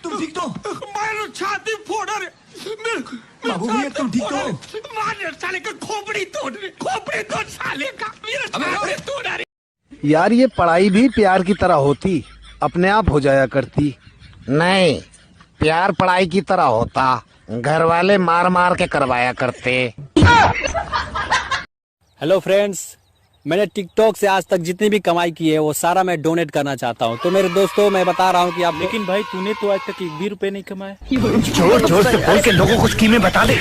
तुम ठीक तो? मैं छाती फोड़ रहे बाबू भैया तुम ठीक तो? मार साले का खोपड़ी तोड़ साले का मेरा छाती तोड़ रहे। यार ये पढ़ाई भी प्यार की तरह होती, अपने आप हो जाया करती। नहीं, प्यार पढ़ाई की तरह होता, घर वाले मार मार के करवाया करते। हेलो फ्रेंड्स, मैंने टिकटॉक से आज तक जितनी भी कमाई की है वो सारा मैं डोनेट करना चाहता हूँ। तो मेरे दोस्तों मैं बता रहा हूँ कि आप, लेकिन भाई तूने तो आज तक 1 भी रुपए नहीं कमाए। जोर जोर से बोल के लोगों को स्कीमें बता दे।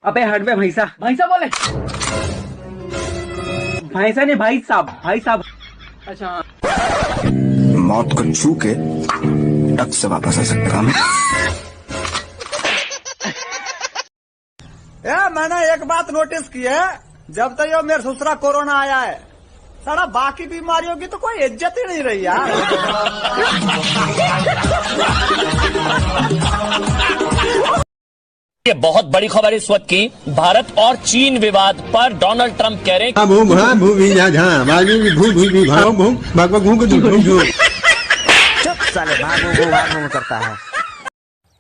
अबे हट बे भैंसा बोले, भैंसा नहीं भाई साहब। अच्छा, मौत को छू के टक से वापस आ सकता हूँ। मैंने एक बात नोटिस की है, जब तक ये मेरे ससुरा कोरोना आया है, सारा बाकी बीमारियों की तो कोई इज्जत ही नहीं रही यार। ये बहुत बड़ी खबर इस वक्त की, भारत और चीन विवाद पर डोनाल्ड ट्रंप कह रहे हैं करता है।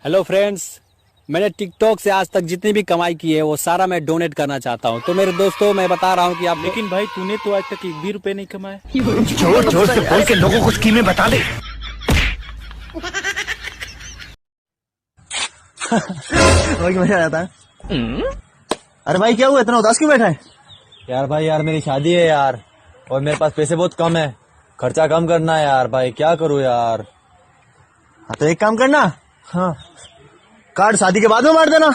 हेलो फ्रेंड्स, मैंने टिकटॉक से आज तक जितनी भी कमाई की है वो सारा मैं डोनेट करना चाहता हूँ। तो मेरे दोस्तों मैं बता रहा हूँ कि आप, लेकिन भाई तूने तो आज तक 1 भी रुपए नहीं कमाए। जोर जोर से बोल के लोगों को स्कीमें बता दे। मजा आता है। अरे भाई क्या हुआ, इतना उदास क्यों बैठा है? यार मेरी शादी है यार, और मेरे पास पैसे बहुत कम है, खर्चा कम करना है यार भाई, क्या करूँ यार। हाँ तो एक काम करना, हाँ कार्ड शादी के बाद में मार देना।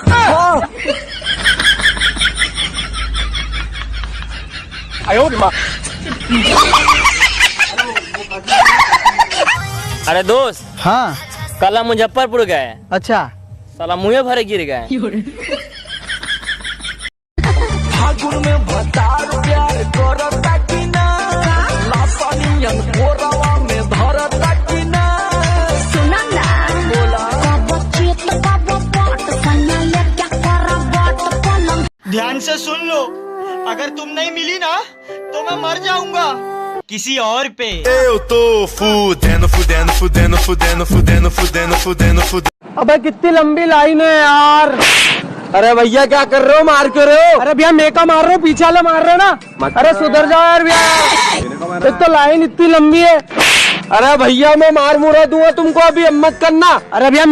अरे दोस्त, हाँ कल हम मुजफ्फरपुर गए, अच्छा, साला मुँह भरे गिर गए। ध्यान से सुन लो, अगर तुम नहीं मिली ना तो मैं मर जाऊंगा किसी और पे। अबे कितनी लंबी लाइन है यार। अरे भैया क्या कर रहे हो, मार क्यों रहे हो? अरे भैया मेका मार रहे हो, पीछे वाले मार रहे हो ना। अरे सुधर जाओ यार भैया, एक तो लाइन इतनी लंबी है। अरे भैया मैं मार मुरा दूंगा तुमको, अभी हिम्मत करना। अरे भैया